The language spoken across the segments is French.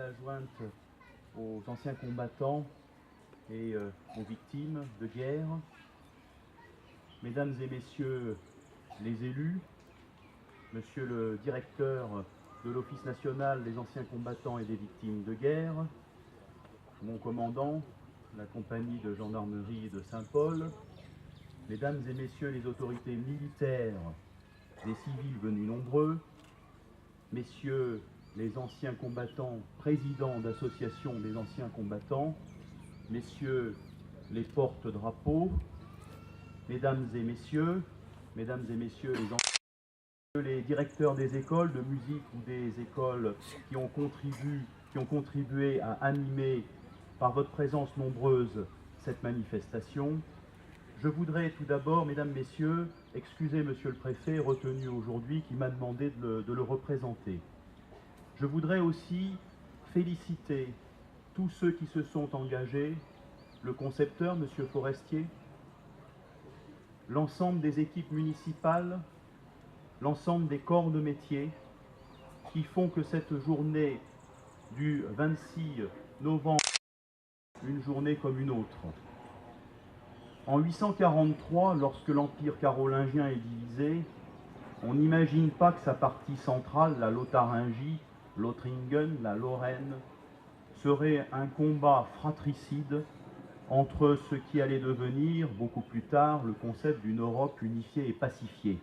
la jointe aux anciens combattants et aux victimes de guerre, mesdames et messieurs les élus, monsieur le directeur de l'Office national des anciens combattants et des victimes de guerre, mon commandant, la compagnie de gendarmerie de Saint-Paul, mesdames et messieurs les autorités militaires, des civils venus nombreux, messieurs les anciens combattants, présidents d'associations des anciens combattants, messieurs les porte-drapeaux, mesdames et messieurs les directeurs des écoles de musique ou des écoles qui ont contribué à animer par votre présence nombreuse cette manifestation. Je voudrais tout d'abord, mesdames, messieurs, excuser monsieur le préfet retenu aujourd'hui qui m'a demandé de le représenter. Je voudrais aussi féliciter tous ceux qui se sont engagés, le concepteur, monsieur Forestier, l'ensemble des équipes municipales, l'ensemble des corps de métier qui font que cette journée du 26 novembre est une journée comme une autre. En 843, lorsque l'Empire carolingien est divisé, on n'imagine pas que sa partie centrale, la Lotharingie, Lothringen, la Lorraine, serait un combat fratricide entre ce qui allait devenir, beaucoup plus tard, le concept d'une Europe unifiée et pacifiée.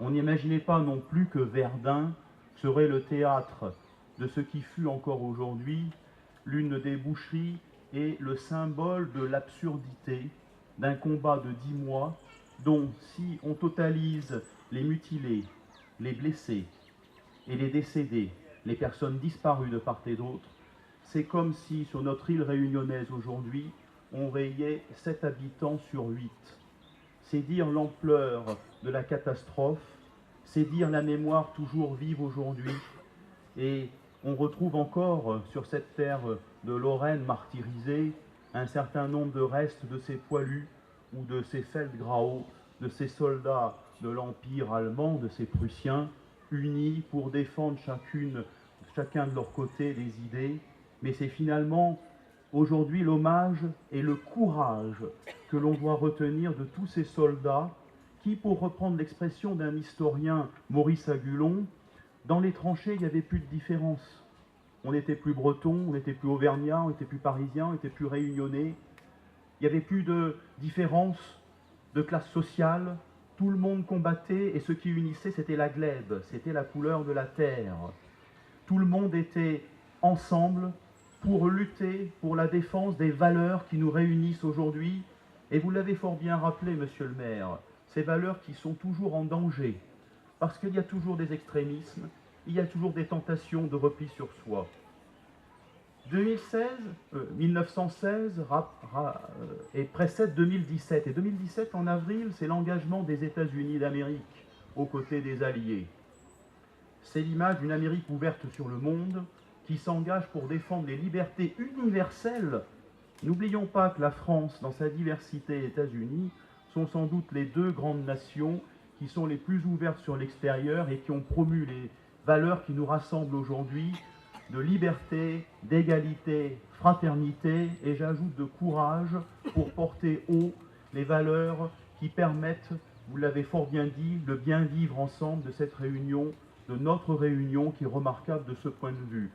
On n'imaginait pas non plus que Verdun serait le théâtre de ce qui fut encore aujourd'hui l'une des boucheries et le symbole de l'absurdité d'un combat de 10 mois dont, si on totalise les mutilés, les blessés et les décédés, les personnes disparues de part et d'autre, c'est comme si sur notre île réunionnaise aujourd'hui, on rayait 7 habitants sur 8. C'est dire l'ampleur de la catastrophe, c'est dire la mémoire toujours vive aujourd'hui. Et on retrouve encore sur cette terre de Lorraine martyrisée un certain nombre de restes de ces poilus ou de ces Feldgrau, de ces soldats de l'Empire allemand, de ces Prussiens, unis pour défendre chacun de leur côté des idées. Mais c'est finalement aujourd'hui l'hommage et le courage que l'on doit retenir de tous ces soldats qui, pour reprendre l'expression d'un historien, Maurice Agulon, dans les tranchées, il n'y avait plus de différence. On n'était plus breton, on n'était plus auvergnat, on n'était plus parisien, on n'était plus réunionnais. Il n'y avait plus de différence de classe sociale. Tout le monde combattait et ce qui unissait, c'était la glèbe, c'était la couleur de la terre. Tout le monde était ensemble pour lutter pour la défense des valeurs qui nous réunissent aujourd'hui. Et vous l'avez fort bien rappelé, monsieur le maire, ces valeurs qui sont toujours en danger, parce qu'il y a toujours des extrémismes, il y a toujours des tentations de repli sur soi. 1916 et précède 2017. Et 2017, en avril, c'est l'engagement des États-Unis d'Amérique aux côtés des Alliés. C'est l'image d'une Amérique ouverte sur le monde qui s'engage pour défendre les libertés universelles. N'oublions pas que la France, dans sa diversité, et les États-Unis, sont sans doute les deux grandes nations qui sont les plus ouvertes sur l'extérieur et qui ont promu les valeurs qui nous rassemblent aujourd'hui, de liberté, d'égalité, fraternité, et j'ajoute de courage pour porter haut les valeurs qui permettent, vous l'avez fort bien dit, le bien vivre ensemble de cette réunion, de notre réunion qui est remarquable de ce point de vue.